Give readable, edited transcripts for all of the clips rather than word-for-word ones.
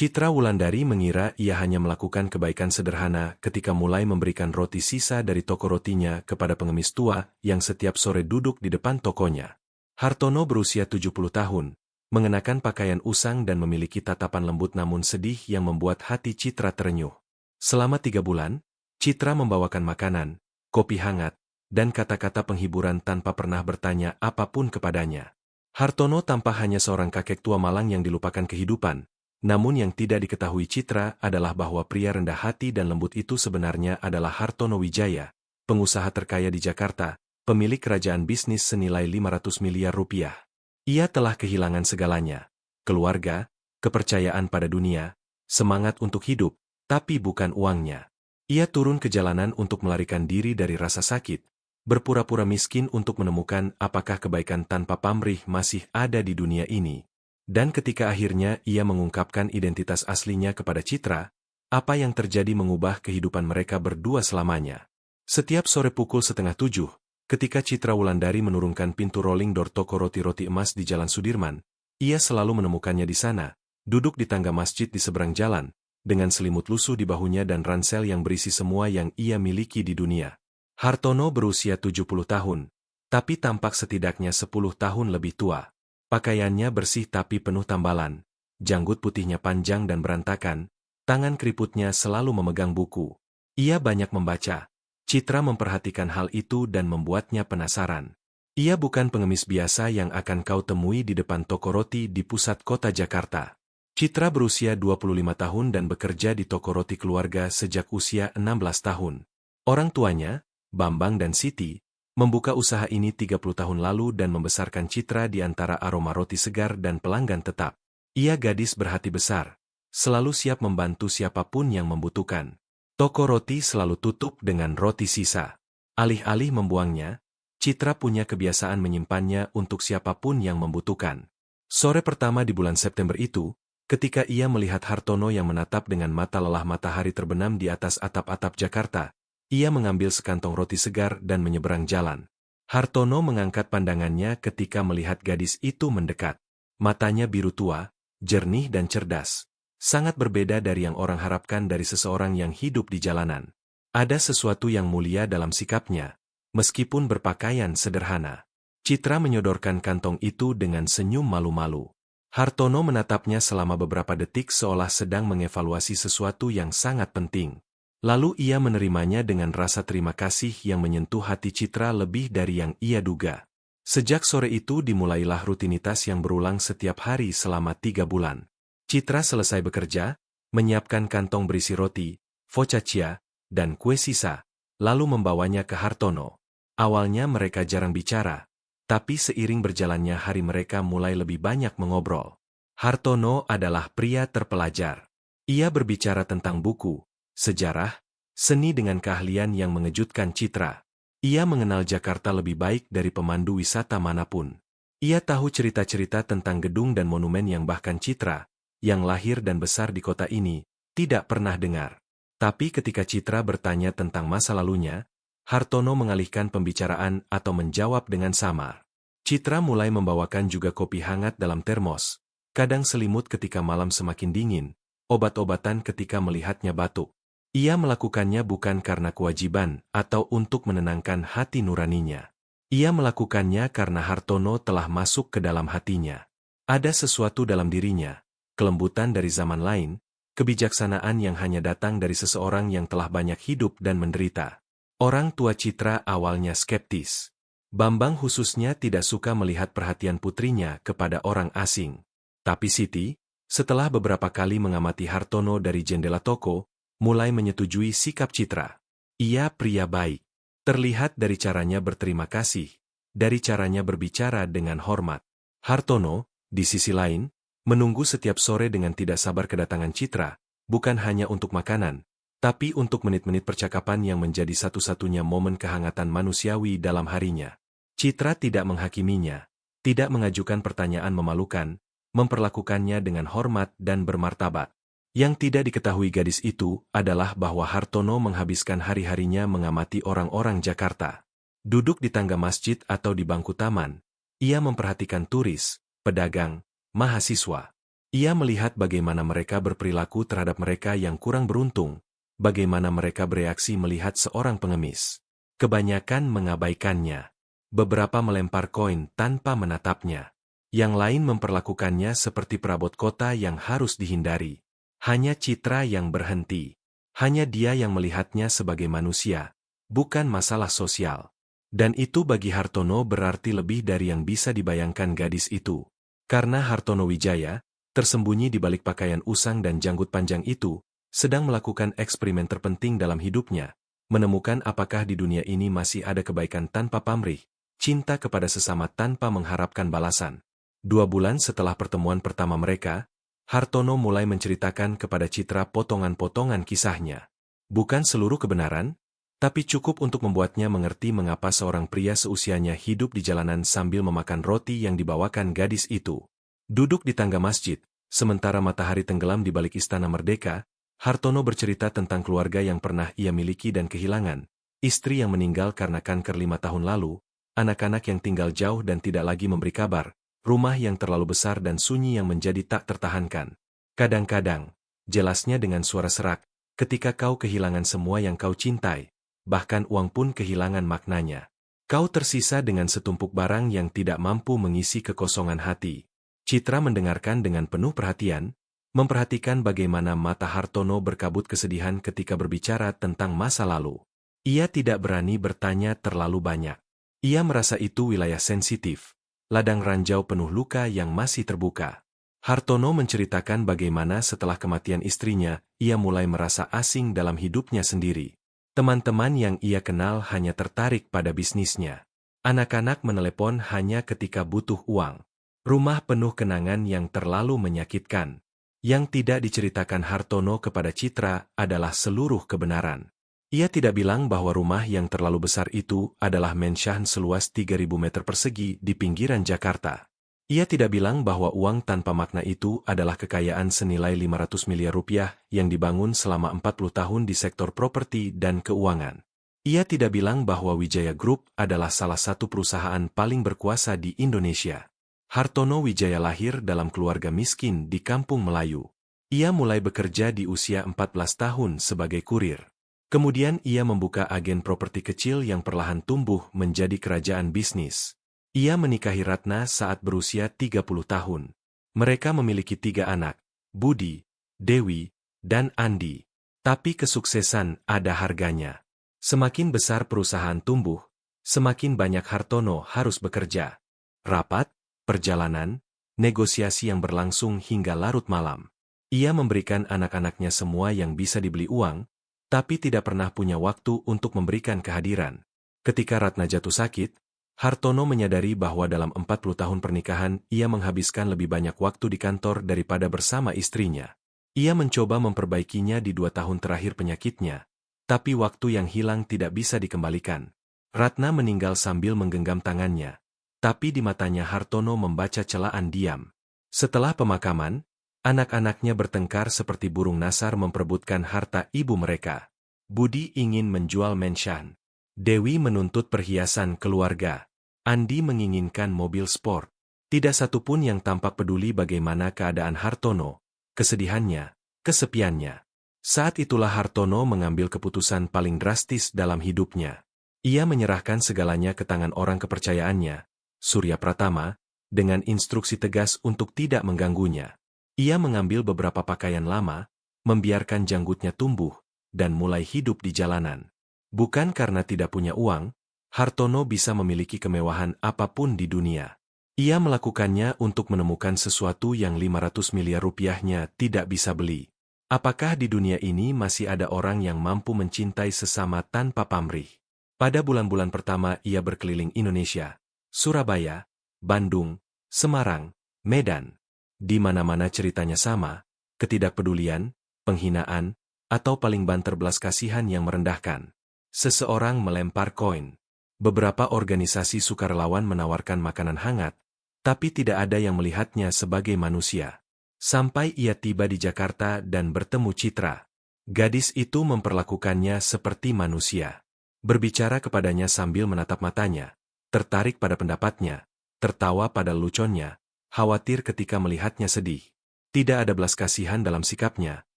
Citra Wulandari mengira ia hanya melakukan kebaikan sederhana ketika mulai memberikan roti sisa dari toko rotinya kepada pengemis tua yang setiap sore duduk di depan tokonya. Hartono berusia 70 tahun, mengenakan pakaian usang dan memiliki tatapan lembut namun sedih yang membuat hati Citra terenyuh. Selama 3 bulan, Citra membawakan makanan, kopi hangat, dan kata-kata penghiburan tanpa pernah bertanya apapun kepadanya. Hartono tampak hanya seorang kakek tua malang yang dilupakan kehidupan. Namun yang tidak diketahui Citra adalah bahwa pria rendah hati dan lembut itu sebenarnya adalah Hartono Wijaya, pengusaha terkaya di Jakarta, pemilik kerajaan bisnis senilai 500 miliar rupiah. Ia telah kehilangan segalanya, keluarga, kepercayaan pada dunia, semangat untuk hidup, tapi bukan uangnya. Ia turun ke jalanan untuk melarikan diri dari rasa sakit, berpura-pura miskin untuk menemukan apakah kebaikan tanpa pamrih masih ada di dunia ini. Dan ketika akhirnya ia mengungkapkan identitas aslinya kepada Citra, apa yang terjadi mengubah kehidupan mereka berdua selamanya. Setiap sore pukul 6:30, ketika Citra Wulandari menurunkan pintu rolling door toko roti-roti emas di Jalan Sudirman, ia selalu menemukannya di sana, duduk di tangga masjid di seberang jalan, dengan selimut lusuh di bahunya dan ransel yang berisi semua yang ia miliki di dunia. Hartono berusia 70 tahun, tapi tampak setidaknya 10 tahun lebih tua. Pakaiannya bersih tapi penuh tambalan, janggut putihnya panjang dan berantakan, tangan keriputnya selalu memegang buku. Ia banyak membaca. Citra memperhatikan hal itu dan membuatnya penasaran. Ia bukan pengemis biasa yang akan kau temui di depan toko roti di pusat kota Jakarta. Citra berusia 25 tahun dan bekerja di toko roti keluarga sejak usia 16 tahun. Orang tuanya, Bambang dan Siti, membuka usaha ini 30 tahun lalu dan membesarkan Citra di antara aroma roti segar dan pelanggan tetap. Ia gadis berhati besar, selalu siap membantu siapapun yang membutuhkan. Toko roti selalu tutup dengan roti sisa. Alih-alih membuangnya, Citra punya kebiasaan menyimpannya untuk siapapun yang membutuhkan. Sore pertama di bulan September itu, ketika ia melihat Hartono yang menatap dengan mata lelah matahari terbenam di atas atap-atap Jakarta, ia mengambil sekantong roti segar dan menyeberang jalan. Hartono mengangkat pandangannya ketika melihat gadis itu mendekat. Matanya biru tua, jernih dan cerdas. Sangat berbeda dari yang orang harapkan dari seseorang yang hidup di jalanan. Ada sesuatu yang mulia dalam sikapnya, meskipun berpakaian sederhana. Citra menyodorkan kantong itu dengan senyum malu-malu. Hartono menatapnya selama beberapa detik seolah sedang mengevaluasi sesuatu yang sangat penting. Lalu ia menerimanya dengan rasa terima kasih yang menyentuh hati Citra lebih dari yang ia duga. Sejak sore itu dimulailah rutinitas yang berulang setiap hari selama 3 bulan. Citra selesai bekerja, menyiapkan kantong berisi roti, focaccia, dan kue sisa, lalu membawanya ke Hartono. Awalnya mereka jarang bicara, tapi seiring berjalannya hari mereka mulai lebih banyak mengobrol. Hartono adalah pria terpelajar. Ia berbicara tentang buku, sejarah, seni dengan keahlian yang mengejutkan Citra. Ia mengenal Jakarta lebih baik dari pemandu wisata manapun. Ia tahu cerita-cerita tentang gedung dan monumen yang bahkan Citra, yang lahir dan besar di kota ini, tidak pernah dengar. Tapi ketika Citra bertanya tentang masa lalunya, Hartono mengalihkan pembicaraan atau menjawab dengan samar. Citra mulai membawakan juga kopi hangat dalam termos, kadang selimut ketika malam semakin dingin, obat-obatan ketika melihatnya batuk. Ia melakukannya bukan karena kewajiban atau untuk menenangkan hati nuraninya. Ia melakukannya karena Hartono telah masuk ke dalam hatinya. Ada sesuatu dalam dirinya, kelembutan dari zaman lain, kebijaksanaan yang hanya datang dari seseorang yang telah banyak hidup dan menderita. Orang tua Citra awalnya skeptis. Bambang khususnya tidak suka melihat perhatian putrinya kepada orang asing. Tapi Siti, setelah beberapa kali mengamati Hartono dari jendela toko, mulai menyetujui sikap Citra. Ia pria baik. Terlihat dari caranya berterima kasih, dari caranya berbicara dengan hormat. Hartono, di sisi lain, menunggu setiap sore dengan tidak sabar kedatangan Citra, bukan hanya untuk makanan, tapi untuk menit-menit percakapan yang menjadi satu-satunya momen kehangatan manusiawi dalam harinya. Citra tidak menghakiminya, tidak mengajukan pertanyaan memalukan, memperlakukannya dengan hormat dan bermartabat. Yang tidak diketahui gadis itu adalah bahwa Hartono menghabiskan hari-harinya mengamati orang-orang Jakarta. Duduk di tangga masjid atau di bangku taman, ia memperhatikan turis, pedagang, mahasiswa. Ia melihat bagaimana mereka berperilaku terhadap mereka yang kurang beruntung, bagaimana mereka bereaksi melihat seorang pengemis. Kebanyakan mengabaikannya. Beberapa melempar koin tanpa menatapnya. Yang lain memperlakukannya seperti perabot kota yang harus dihindari. Hanya Citra yang berhenti. Hanya dia yang melihatnya sebagai manusia, bukan masalah sosial. Dan itu bagi Hartono berarti lebih dari yang bisa dibayangkan gadis itu. Karena Hartono Wijaya, tersembunyi di balik pakaian usang dan janggut panjang itu, sedang melakukan eksperimen terpenting dalam hidupnya, menemukan apakah di dunia ini masih ada kebaikan tanpa pamrih, cinta kepada sesama tanpa mengharapkan balasan. 2 bulan setelah pertemuan pertama mereka, Hartono mulai menceritakan kepada Citra potongan-potongan kisahnya. Bukan seluruh kebenaran, tapi cukup untuk membuatnya mengerti mengapa seorang pria seusianya hidup di jalanan sambil memakan roti yang dibawakan gadis itu. Duduk di tangga masjid, sementara matahari tenggelam di balik Istana Merdeka, Hartono bercerita tentang keluarga yang pernah ia miliki dan kehilangan, istri yang meninggal karena kanker 5 tahun lalu, anak-anak yang tinggal jauh dan tidak lagi memberi kabar, rumah yang terlalu besar dan sunyi yang menjadi tak tertahankan. Kadang-kadang, jelasnya dengan suara serak, ketika kau kehilangan semua yang kau cintai, bahkan uang pun kehilangan maknanya. Kau tersisa dengan setumpuk barang yang tidak mampu mengisi kekosongan hati. Citra mendengarkan dengan penuh perhatian, memperhatikan bagaimana mata Hartono berkabut kesedihan ketika berbicara tentang masa lalu. Ia tidak berani bertanya terlalu banyak. Ia merasa itu wilayah sensitif, ladang ranjau penuh luka yang masih terbuka. Hartono menceritakan bagaimana setelah kematian istrinya, ia mulai merasa asing dalam hidupnya sendiri. Teman-teman yang ia kenal hanya tertarik pada bisnisnya. Anak-anak menelepon hanya ketika butuh uang. Rumah penuh kenangan yang terlalu menyakitkan. Yang tidak diceritakan Hartono kepada Citra adalah seluruh kebenaran. Ia tidak bilang bahwa rumah yang terlalu besar itu adalah mansion seluas 3.000 meter persegi di pinggiran Jakarta. Ia tidak bilang bahwa uang tanpa makna itu adalah kekayaan senilai 500 miliar rupiah yang dibangun selama 40 tahun di sektor properti dan keuangan. Ia tidak bilang bahwa Wijaya Group adalah salah satu perusahaan paling berkuasa di Indonesia. Hartono Wijaya lahir dalam keluarga miskin di Kampung Melayu. Ia mulai bekerja di usia 14 tahun sebagai kurir. Kemudian ia membuka agen properti kecil yang perlahan tumbuh menjadi kerajaan bisnis. Ia menikahi Ratna saat berusia 30 tahun. Mereka memiliki 3 anak, Budi, Dewi, dan Andi. Tapi kesuksesan ada harganya. Semakin besar perusahaan tumbuh, semakin banyak Hartono harus bekerja. Rapat, perjalanan, negosiasi yang berlangsung hingga larut malam. Ia memberikan anak-anaknya semua yang bisa dibeli uang, tapi tidak pernah punya waktu untuk memberikan kehadiran. Ketika Ratna jatuh sakit, Hartono menyadari bahwa dalam 40 tahun pernikahan ia menghabiskan lebih banyak waktu di kantor daripada bersama istrinya. Ia mencoba memperbaikinya di 2 tahun terakhir penyakitnya, tapi waktu yang hilang tidak bisa dikembalikan. Ratna meninggal sambil menggenggam tangannya. Tapi di matanya Hartono membaca celaan diam. Setelah pemakaman, anak-anaknya bertengkar seperti burung nasar memperebutkan harta ibu mereka. Budi ingin menjual mansion. Dewi menuntut perhiasan keluarga. Andi menginginkan mobil sport. Tidak satupun yang tampak peduli bagaimana keadaan Hartono, kesedihannya, kesepiannya. Saat itulah Hartono mengambil keputusan paling drastis dalam hidupnya. Ia menyerahkan segalanya ke tangan orang kepercayaannya, Surya Pratama, dengan instruksi tegas untuk tidak mengganggunya. Ia mengambil beberapa pakaian lama, membiarkan janggutnya tumbuh, dan mulai hidup di jalanan. Bukan karena tidak punya uang, Hartono bisa memiliki kemewahan apapun di dunia. Ia melakukannya untuk menemukan sesuatu yang 500 miliar rupiahnya tidak bisa beli. Apakah di dunia ini masih ada orang yang mampu mencintai sesama tanpa pamrih? Pada bulan-bulan pertama ia berkeliling Indonesia. Surabaya, Bandung, Semarang, Medan. Di mana-mana ceritanya sama, ketidakpedulian, penghinaan, atau paling banter belas kasihan yang merendahkan. Seseorang melempar koin. Beberapa organisasi sukarelawan menawarkan makanan hangat, tapi tidak ada yang melihatnya sebagai manusia. Sampai ia tiba di Jakarta dan bertemu Citra. Gadis itu memperlakukannya seperti manusia. Berbicara kepadanya sambil menatap matanya. Tertarik pada pendapatnya, tertawa pada leluconnya, khawatir ketika melihatnya sedih. Tidak ada belas kasihan dalam sikapnya,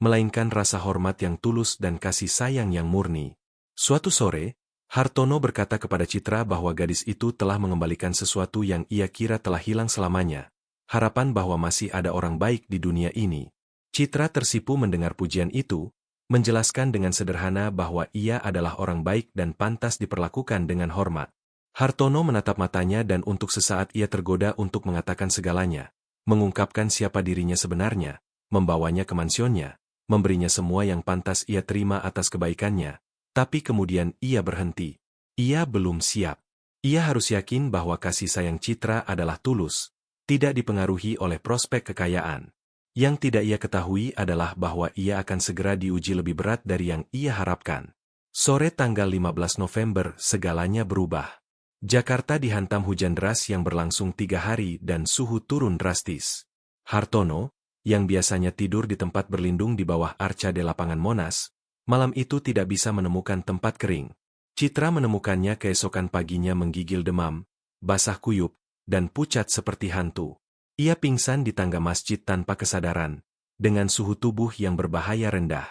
melainkan rasa hormat yang tulus dan kasih sayang yang murni. Suatu sore, Hartono berkata kepada Citra bahwa gadis itu telah mengembalikan sesuatu yang ia kira telah hilang selamanya. Harapan bahwa masih ada orang baik di dunia ini. Citra tersipu mendengar pujian itu, menjelaskan dengan sederhana bahwa ia adalah orang baik dan pantas diperlakukan dengan hormat. Hartono menatap matanya dan untuk sesaat ia tergoda untuk mengatakan segalanya, mengungkapkan siapa dirinya sebenarnya, membawanya ke mansionnya, memberinya semua yang pantas ia terima atas kebaikannya. Tapi kemudian ia berhenti. Ia belum siap. Ia harus yakin bahwa kasih sayang Citra adalah tulus, tidak dipengaruhi oleh prospek kekayaan. Yang tidak ia ketahui adalah bahwa ia akan segera diuji lebih berat dari yang ia harapkan. Sore tanggal 15 November, segalanya berubah. Jakarta dihantam hujan deras yang berlangsung 3 hari dan suhu turun drastis. Hartono, yang biasanya tidur di tempat berlindung di bawah arca di lapangan Monas, malam itu tidak bisa menemukan tempat kering. Citra menemukannya keesokan paginya menggigil demam, basah kuyup, dan pucat seperti hantu. Ia pingsan di tangga masjid tanpa kesadaran, dengan suhu tubuh yang berbahaya rendah.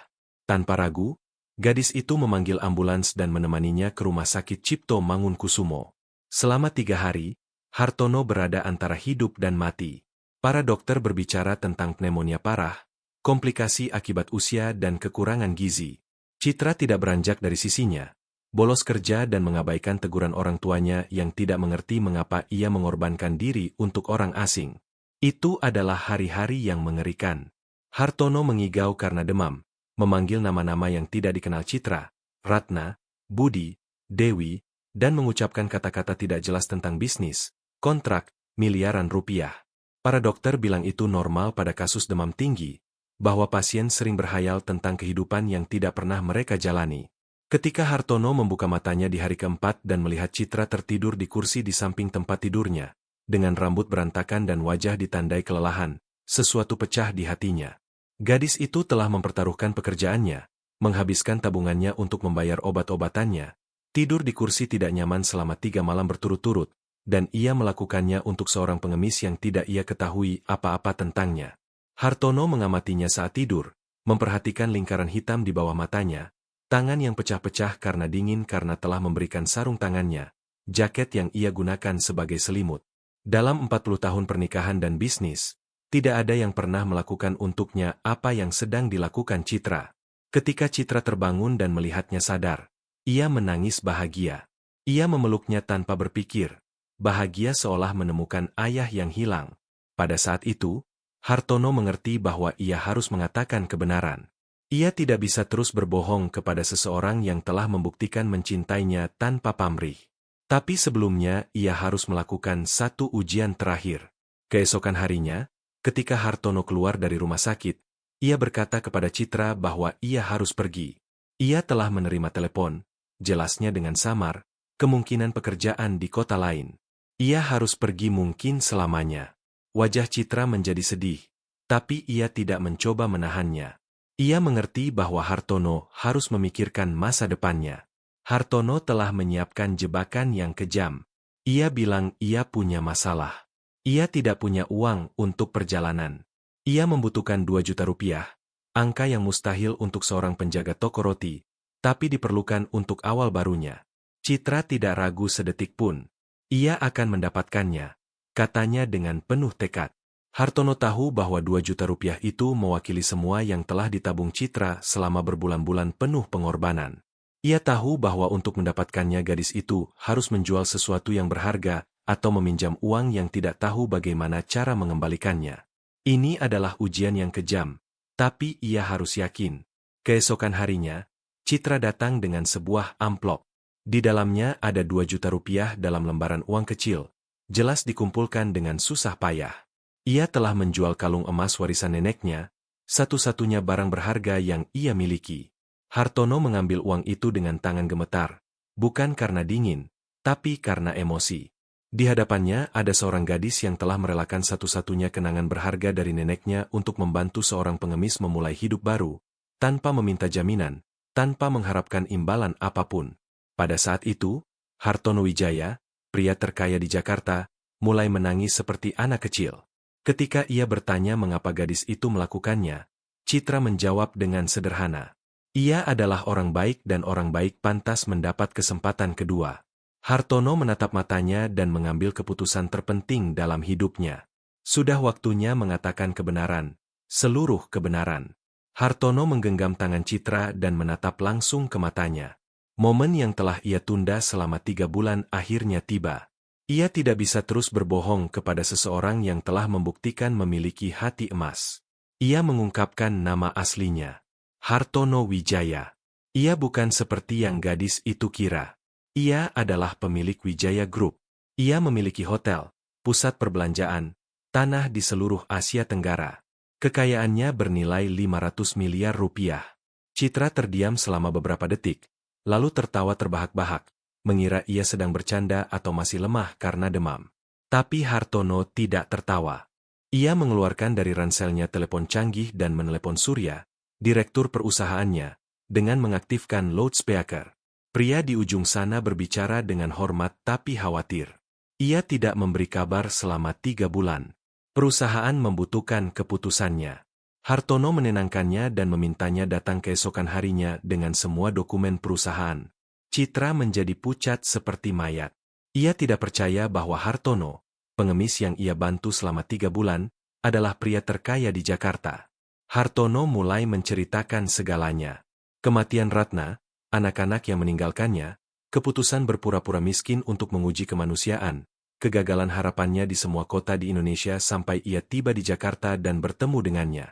Tanpa ragu, gadis itu memanggil ambulans dan menemaninya ke rumah sakit Cipto Mangunkusumo. Selama 3 hari, Hartono berada antara hidup dan mati. Para dokter berbicara tentang pneumonia parah, komplikasi akibat usia dan kekurangan gizi. Citra tidak beranjak dari sisinya, bolos kerja dan mengabaikan teguran orang tuanya yang tidak mengerti mengapa ia mengorbankan diri untuk orang asing. Itu adalah hari-hari yang mengerikan. Hartono mengigau karena demam, memanggil nama-nama yang tidak dikenal Citra, Ratna, Budi, Dewi, dan mengucapkan kata-kata tidak jelas tentang bisnis, kontrak, miliaran rupiah. Para dokter bilang itu normal pada kasus demam tinggi, bahwa pasien sering berhayal tentang kehidupan yang tidak pernah mereka jalani. Ketika Hartono membuka matanya di hari keempat dan melihat Citra tertidur di kursi di samping tempat tidurnya, dengan rambut berantakan dan wajah ditandai kelelahan, sesuatu pecah di hatinya. Gadis itu telah mempertaruhkan pekerjaannya, menghabiskan tabungannya untuk membayar obat-obatannya, tidur di kursi tidak nyaman selama 3 malam berturut-turut, dan ia melakukannya untuk seorang pengemis yang tidak ia ketahui apa-apa tentangnya. Hartono mengamatinya saat tidur, memperhatikan lingkaran hitam di bawah matanya, tangan yang pecah-pecah karena dingin karena telah memberikan sarung tangannya, jaket yang ia gunakan sebagai selimut. Dalam 40 tahun pernikahan dan bisnis, tidak ada yang pernah melakukan untuknya apa yang sedang dilakukan Citra. Ketika Citra terbangun dan melihatnya sadar, ia menangis bahagia. Ia memeluknya tanpa berpikir, bahagia seolah menemukan ayah yang hilang. Pada saat itu, Hartono mengerti bahwa ia harus mengatakan kebenaran. Ia tidak bisa terus berbohong kepada seseorang yang telah membuktikan mencintainya tanpa pamrih. Tapi sebelumnya ia harus melakukan satu ujian terakhir. Keesokan harinya, ketika Hartono keluar dari rumah sakit, ia berkata kepada Citra bahwa ia harus pergi. Ia telah menerima telepon, jelasnya dengan samar, kemungkinan pekerjaan di kota lain. Ia harus pergi mungkin selamanya. Wajah Citra menjadi sedih, tapi ia tidak mencoba menahannya. Ia mengerti bahwa Hartono harus memikirkan masa depannya. Hartono telah menyiapkan jebakan yang kejam. Ia bilang ia punya masalah. Ia tidak punya uang untuk perjalanan. Ia membutuhkan 2 juta rupiah, angka yang mustahil untuk seorang penjaga toko roti, tapi diperlukan untuk awal barunya. Citra tidak ragu sedetik pun. Ia akan mendapatkannya, katanya dengan penuh tekad. Hartono tahu bahwa 2 juta rupiah itu mewakili semua yang telah ditabung Citra selama berbulan-bulan penuh pengorbanan. Ia tahu bahwa untuk mendapatkannya gadis itu harus menjual sesuatu yang berharga atau meminjam uang yang tidak tahu bagaimana cara mengembalikannya. Ini adalah ujian yang kejam, tapi ia harus yakin. Keesokan harinya, Citra datang dengan sebuah amplop. Di dalamnya ada 2 juta rupiah dalam lembaran uang kecil, jelas dikumpulkan dengan susah payah. Ia telah menjual kalung emas warisan neneknya, satu-satunya barang berharga yang ia miliki. Hartono mengambil uang itu dengan tangan gemetar, bukan karena dingin, tapi karena emosi. Di hadapannya ada seorang gadis yang telah merelakan satu-satunya kenangan berharga dari neneknya untuk membantu seorang pengemis memulai hidup baru, tanpa meminta jaminan, tanpa mengharapkan imbalan apapun. Pada saat itu, Hartono Wijaya, pria terkaya di Jakarta, mulai menangis seperti anak kecil. Ketika ia bertanya mengapa gadis itu melakukannya, Citra menjawab dengan sederhana. Ia adalah orang baik dan orang baik pantas mendapat kesempatan kedua. Hartono menatap matanya dan mengambil keputusan terpenting dalam hidupnya. Sudah waktunya mengatakan kebenaran, seluruh kebenaran. Hartono menggenggam tangan Citra dan menatap langsung ke matanya. Momen yang telah ia tunda selama 3 bulan akhirnya tiba. Ia tidak bisa terus berbohong kepada seseorang yang telah membuktikan memiliki hati emas. Ia mengungkapkan nama aslinya. Hartono Wijaya. Ia bukan seperti yang gadis itu kira. Ia adalah pemilik Wijaya Group. Ia memiliki hotel, pusat perbelanjaan, tanah di seluruh Asia Tenggara. Kekayaannya bernilai 500 miliar rupiah. Citra terdiam selama beberapa detik, lalu tertawa terbahak-bahak, mengira ia sedang bercanda atau masih lemah karena demam. Tapi Hartono tidak tertawa. Ia mengeluarkan dari ranselnya telepon canggih dan menelepon Surya, direktur perusahaannya, dengan mengaktifkan loudspeaker. Pria di ujung sana berbicara dengan hormat tapi khawatir. Ia tidak memberi kabar selama 3 bulan. Perusahaan membutuhkan keputusannya. Hartono menenangkannya dan memintanya datang keesokan harinya dengan semua dokumen perusahaan. Citra menjadi pucat seperti mayat. Ia tidak percaya bahwa Hartono, pengemis yang ia bantu selama 3 bulan, adalah pria terkaya di Jakarta. Hartono mulai menceritakan segalanya. Kematian Ratna, anak-anak yang meninggalkannya, keputusan berpura-pura miskin untuk menguji kemanusiaan, kegagalan harapannya di semua kota di Indonesia sampai ia tiba di Jakarta dan bertemu dengannya.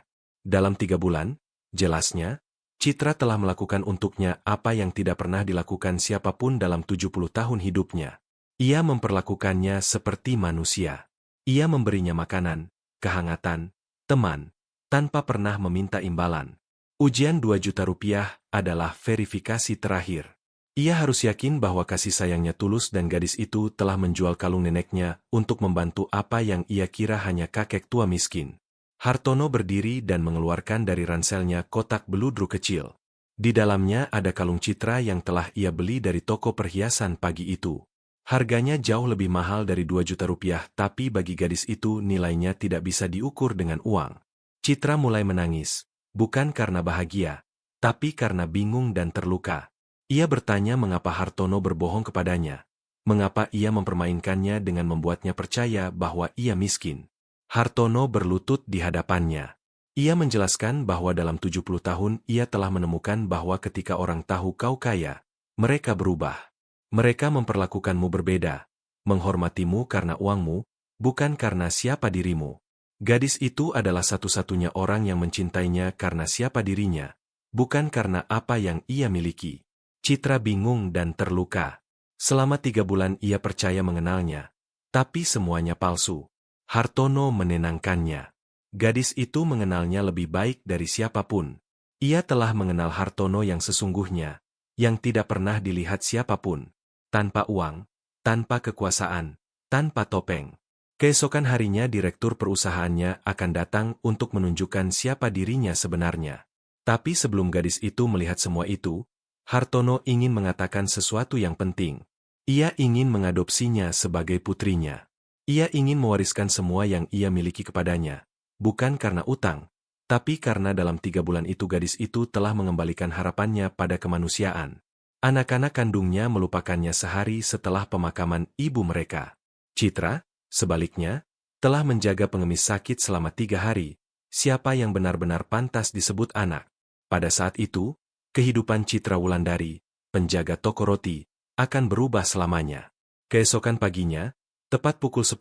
Dalam 3 bulan, jelasnya, Citra telah melakukan untuknya apa yang tidak pernah dilakukan siapapun dalam 70 tahun hidupnya. Ia memperlakukannya seperti manusia. Ia memberinya makanan, kehangatan, teman, tanpa pernah meminta imbalan. Ujian 2 juta rupiah adalah verifikasi terakhir. Ia harus yakin bahwa kasih sayangnya tulus dan gadis itu telah menjual kalung neneknya untuk membantu apa yang ia kira hanya kakek tua miskin. Hartono berdiri dan mengeluarkan dari ranselnya kotak beludru kecil. Di dalamnya ada kalung Citra yang telah ia beli dari toko perhiasan pagi itu. Harganya jauh lebih mahal dari 2 juta rupiah, tapi bagi gadis itu nilainya tidak bisa diukur dengan uang. Citra mulai menangis, bukan karena bahagia, tapi karena bingung dan terluka. Ia bertanya mengapa Hartono berbohong kepadanya. Mengapa ia mempermainkannya dengan membuatnya percaya bahwa ia miskin. Hartono berlutut di hadapannya. Ia menjelaskan bahwa dalam 70 tahun ia telah menemukan bahwa ketika orang tahu kau kaya, mereka berubah. Mereka memperlakukanmu berbeda, menghormatimu karena uangmu, bukan karena siapa dirimu. Gadis itu adalah satu-satunya orang yang mencintainya karena siapa dirinya, bukan karena apa yang ia miliki. Citra bingung dan terluka. Selama 3 bulan ia percaya mengenalnya, tapi semuanya palsu. Hartono menenangkannya. Gadis itu mengenalnya lebih baik dari siapapun. Ia telah mengenal Hartono yang sesungguhnya, yang tidak pernah dilihat siapapun. Tanpa uang, tanpa kekuasaan, tanpa topeng. Keesokan harinya direktur perusahaannya akan datang untuk menunjukkan siapa dirinya sebenarnya. Tapi sebelum gadis itu melihat semua itu, Hartono ingin mengatakan sesuatu yang penting. Ia ingin mengadopsinya sebagai putrinya. Ia ingin mewariskan semua yang ia miliki kepadanya, bukan karena utang, tapi karena dalam 3 bulan itu gadis itu telah mengembalikan harapannya pada kemanusiaan. Anak-anak kandungnya melupakannya sehari setelah pemakaman ibu mereka. Citra, sebaliknya, telah menjaga pengemis sakit selama 3 hari, siapa yang benar-benar pantas disebut anak. Pada saat itu, kehidupan Citra Wulandari, penjaga toko roti, akan berubah selamanya. Keesokan paginya, tepat pukul 10,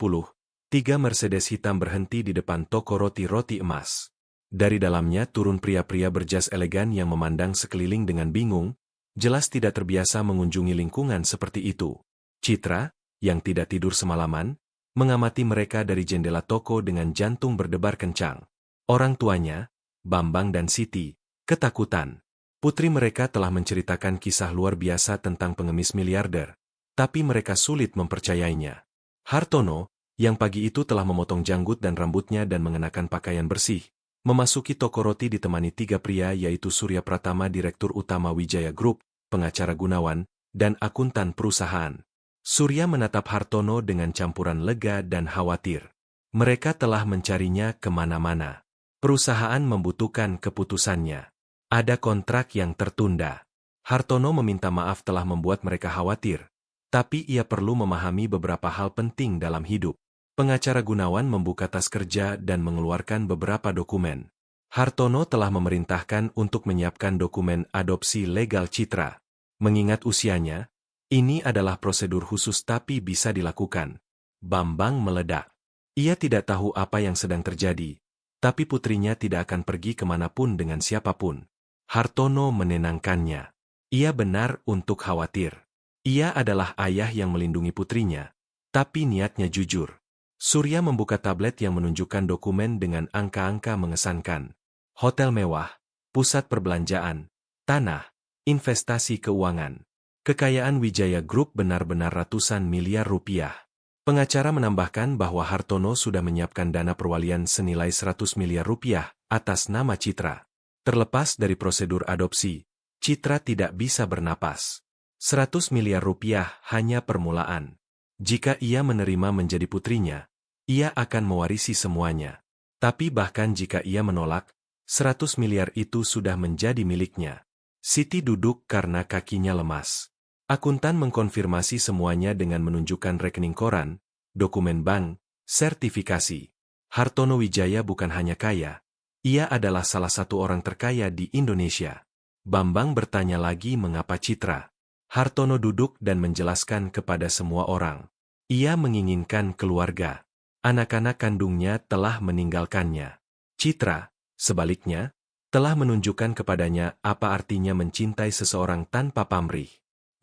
3 Mercedes hitam berhenti di depan toko roti-roti emas. Dari dalamnya turun pria-pria berjas elegan yang memandang sekeliling dengan bingung, jelas tidak terbiasa mengunjungi lingkungan seperti itu. Citra, yang tidak tidur semalaman, mengamati mereka dari jendela toko dengan jantung berdebar kencang. Orang tuanya, Bambang dan Siti, ketakutan. Putri mereka telah menceritakan kisah luar biasa tentang pengemis miliarder, tapi mereka sulit mempercayainya. Hartono, yang pagi itu telah memotong janggut dan rambutnya dan mengenakan pakaian bersih, memasuki toko roti ditemani 3 pria yaitu Surya Pratama Direktur Utama Wijaya Group, pengacara Gunawan, dan akuntan perusahaan. Surya menatap Hartono dengan campuran lega dan khawatir. Mereka telah mencarinya kemana-mana. Perusahaan membutuhkan keputusannya. Ada kontrak yang tertunda. Hartono meminta maaf telah membuat mereka khawatir. Tapi ia perlu memahami beberapa hal penting dalam hidup. Pengacara Gunawan membuka tas kerja dan mengeluarkan beberapa dokumen. Hartono telah memerintahkan untuk menyiapkan dokumen adopsi legal Citra. Mengingat usianya, ini adalah prosedur khusus tapi bisa dilakukan. Bambang meledak. Ia tidak tahu apa yang sedang terjadi, tapi putrinya tidak akan pergi kemanapun dengan siapapun. Hartono menenangkannya. Ia benar untuk khawatir. Ia adalah ayah yang melindungi putrinya, tapi niatnya jujur. Surya membuka tablet yang menunjukkan dokumen dengan angka-angka mengesankan. Hotel mewah, pusat perbelanjaan, tanah, investasi keuangan. Kekayaan Wijaya Group benar-benar ratusan miliar rupiah. Pengacara menambahkan bahwa Hartono sudah menyiapkan dana perwalian senilai 100 miliar rupiah atas nama Citra. Terlepas dari prosedur adopsi, Citra tidak bisa bernapas. 100 miliar rupiah hanya permulaan. Jika ia menerima menjadi putrinya, ia akan mewarisi semuanya. Tapi bahkan jika ia menolak, 100 miliar itu sudah menjadi miliknya. Siti duduk karena kakinya lemas. Akuntan mengkonfirmasi semuanya dengan menunjukkan rekening koran, dokumen bank, sertifikasi. Hartono Wijaya bukan hanya kaya, ia adalah salah satu orang terkaya di Indonesia. Bambang bertanya lagi mengapa Citra. Hartono duduk dan menjelaskan kepada semua orang. Ia menginginkan keluarga. Anak-anak kandungnya telah meninggalkannya. Citra, sebaliknya, telah menunjukkan kepadanya apa artinya mencintai seseorang tanpa pamrih.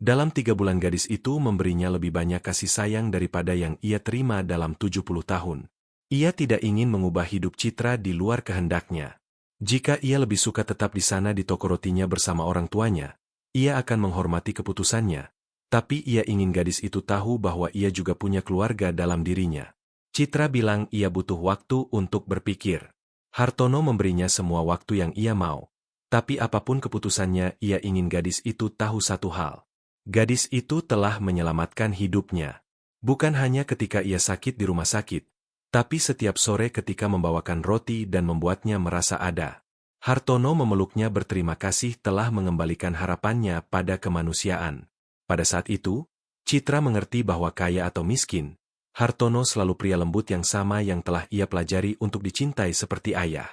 Dalam 3 bulan gadis itu memberinya lebih banyak kasih sayang daripada yang ia terima dalam 70 tahun. Ia tidak ingin mengubah hidup Citra di luar kehendaknya. Jika ia lebih suka tetap di sana di toko rotinya bersama orang tuanya, ia akan menghormati keputusannya. Tapi ia ingin gadis itu tahu bahwa ia juga punya keluarga dalam dirinya. Citra bilang ia butuh waktu untuk berpikir. Hartono memberinya semua waktu yang ia mau. Tapi apapun keputusannya, ia ingin gadis itu tahu satu hal. Gadis itu telah menyelamatkan hidupnya. Bukan hanya ketika ia sakit di rumah sakit, tapi setiap sore ketika membawakan roti dan membuatnya merasa ada. Hartono memeluknya berterima kasih telah mengembalikan harapannya pada kemanusiaan. Pada saat itu, Citra mengerti bahwa kaya atau miskin, Hartono selalu pria lembut yang sama yang telah ia pelajari untuk dicintai seperti ayah.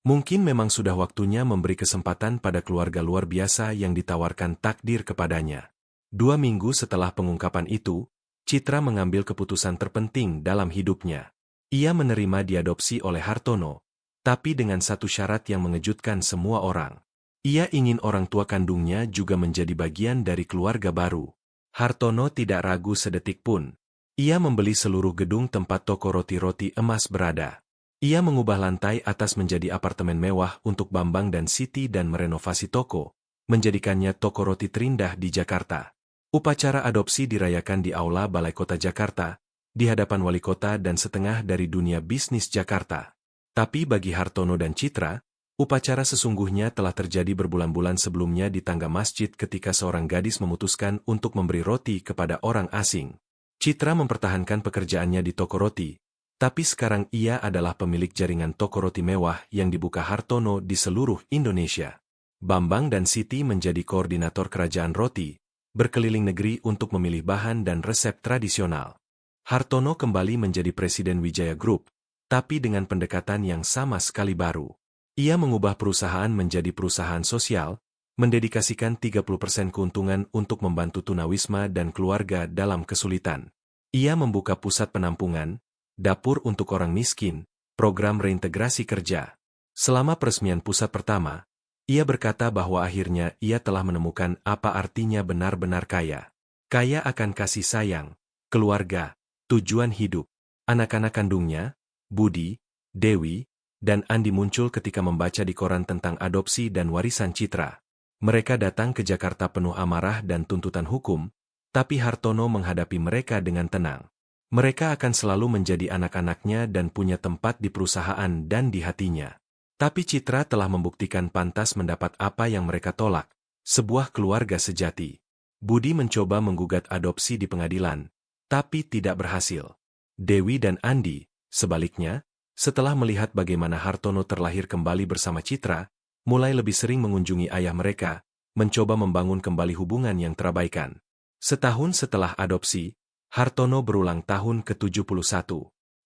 Mungkin memang sudah waktunya memberi kesempatan pada keluarga luar biasa yang ditawarkan takdir kepadanya. 2 minggu setelah pengungkapan itu, Citra mengambil keputusan terpenting dalam hidupnya. Ia menerima diadopsi oleh Hartono, tapi dengan satu syarat yang mengejutkan semua orang. Ia ingin orang tua kandungnya juga menjadi bagian dari keluarga baru. Hartono tidak ragu sedetik pun. Ia membeli seluruh gedung tempat toko roti-roti emas berada. Ia mengubah lantai atas menjadi apartemen mewah untuk Bambang dan Siti dan merenovasi toko, menjadikannya toko roti terindah di Jakarta. Upacara adopsi dirayakan di Aula Balai Kota Jakarta, di hadapan wali kota dan setengah dari dunia bisnis Jakarta. Tapi bagi Hartono dan Citra, upacara sesungguhnya telah terjadi berbulan-bulan sebelumnya di tangga masjid ketika seorang gadis memutuskan untuk memberi roti kepada orang asing. Citra mempertahankan pekerjaannya di toko roti, tapi sekarang ia adalah pemilik jaringan toko roti mewah yang dibuka Hartono di seluruh Indonesia. Bambang dan Siti menjadi koordinator kerajaan roti, berkeliling negeri untuk memilih bahan dan resep tradisional. Hartono kembali menjadi presiden Wijaya Group, tapi dengan pendekatan yang sama sekali baru. Ia mengubah perusahaan menjadi perusahaan sosial, mendedikasikan 30% keuntungan untuk membantu tunawisma dan keluarga dalam kesulitan. Ia membuka pusat penampungan, dapur untuk orang miskin, program reintegrasi kerja. Selama peresmian pusat pertama, ia berkata bahwa akhirnya ia telah menemukan apa artinya benar-benar kaya. Kaya akan kasih sayang, keluarga, tujuan hidup. Anak-anak kandungnya, Budi, Dewi, dan Andi muncul ketika membaca di koran tentang adopsi dan warisan Citra. Mereka datang ke Jakarta penuh amarah dan tuntutan hukum, tapi Hartono menghadapi mereka dengan tenang. Mereka akan selalu menjadi anak-anaknya dan punya tempat di perusahaan dan di hatinya. Tapi Citra telah membuktikan pantas mendapat apa yang mereka tolak, sebuah keluarga sejati. Budi mencoba menggugat adopsi di pengadilan, tapi tidak berhasil. Dewi dan Andi, Sebaliknya, setelah melihat bagaimana Hartono terlahir kembali bersama Citra, mulai lebih sering mengunjungi ayah mereka, mencoba membangun kembali hubungan yang terabaikan. Setahun setelah adopsi, Hartono berulang tahun ke-71.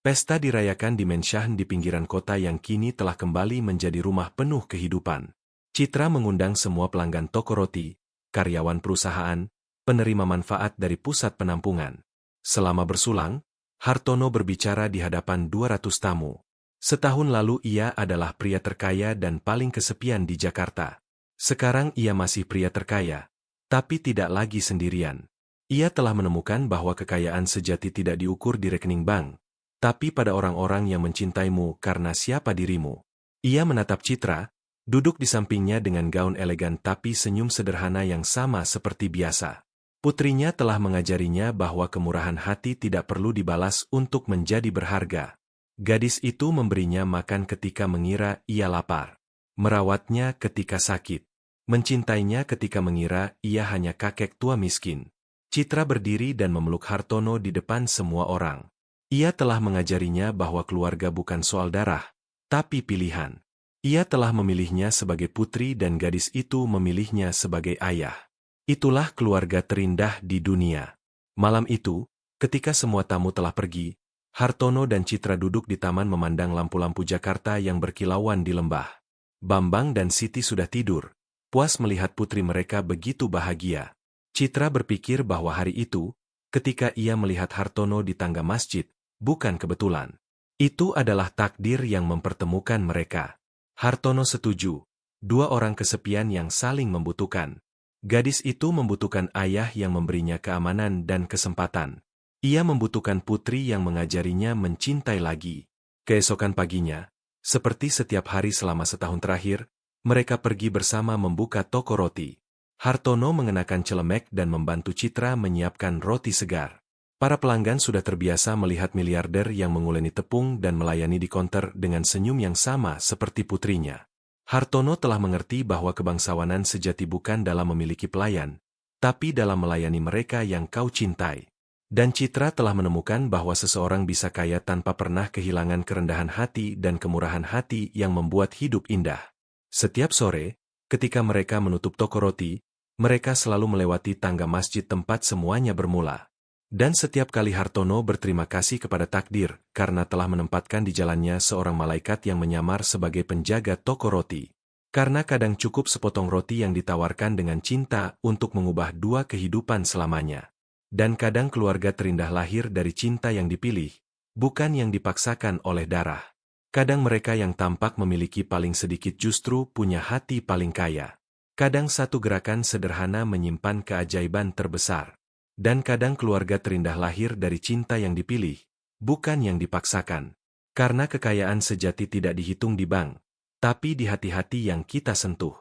Pesta dirayakan di Menshahen di pinggiran kota yang kini telah kembali menjadi rumah penuh kehidupan. Citra mengundang semua pelanggan toko roti, karyawan perusahaan, penerima manfaat dari pusat penampungan. Selama bersulang, Hartono berbicara di hadapan 200 tamu. Setahun lalu ia adalah pria terkaya dan paling kesepian di Jakarta. Sekarang ia masih pria terkaya, tapi tidak lagi sendirian. Ia telah menemukan bahwa kekayaan sejati tidak diukur di rekening bank, tapi pada orang-orang yang mencintaimu karena siapa dirimu. Ia menatap Citra, duduk di sampingnya dengan gaun elegan tapi senyum sederhana yang sama seperti biasa. Putrinya telah mengajarinya bahwa kemurahan hati tidak perlu dibalas untuk menjadi berharga. Gadis itu memberinya makan ketika mengira ia lapar, merawatnya ketika sakit, mencintainya ketika mengira ia hanya kakek tua miskin. Citra berdiri dan memeluk Hartono di depan semua orang. Ia telah mengajarinya bahwa keluarga bukan soal darah, tapi pilihan. Ia telah memilihnya sebagai putri dan gadis itu memilihnya sebagai ayah. Itulah keluarga terindah di dunia. Malam itu, ketika semua tamu telah pergi, Hartono dan Citra duduk di taman memandang lampu-lampu Jakarta yang berkilauan di lembah. Bambang dan Siti sudah tidur, puas melihat putri mereka begitu bahagia. Citra berpikir bahwa hari itu, ketika ia melihat Hartono di tangga masjid, bukan kebetulan. Itu adalah takdir yang mempertemukan mereka. Hartono setuju, dua orang kesepian yang saling membutuhkan. Gadis itu membutuhkan ayah yang memberinya keamanan dan kesempatan. Ia membutuhkan putri yang mengajarinya mencintai lagi. Keesokan paginya, seperti setiap hari selama setahun terakhir, mereka pergi bersama membuka toko roti. Hartono mengenakan celemek dan membantu Citra menyiapkan roti segar. Para pelanggan sudah terbiasa melihat miliarder yang menguleni tepung dan melayani di konter dengan senyum yang sama seperti putrinya. Hartono telah mengerti bahwa kebangsawanan sejati bukan dalam memiliki pelayan, tapi dalam melayani mereka yang kau cintai. Dan Citra telah menemukan bahwa seseorang bisa kaya tanpa pernah kehilangan kerendahan hati dan kemurahan hati yang membuat hidup indah. Setiap sore, ketika mereka menutup toko roti, mereka selalu melewati tangga masjid tempat semuanya bermula. Dan setiap kali Hartono berterima kasih kepada takdir karena telah menempatkan di jalannya seorang malaikat yang menyamar sebagai penjaga toko roti. Karena kadang cukup sepotong roti yang ditawarkan dengan cinta untuk mengubah dua kehidupan selamanya. Dan kadang keluarga terindah lahir dari cinta yang dipilih, bukan yang dipaksakan oleh darah. Kadang mereka yang tampak memiliki paling sedikit justru punya hati paling kaya. Kadang satu gerakan sederhana menyimpan keajaiban terbesar. Dan kadang keluarga terindah lahir dari cinta yang dipilih, bukan yang dipaksakan. Karena kekayaan sejati tidak dihitung di bank, tapi di hati-hati yang kita sentuh.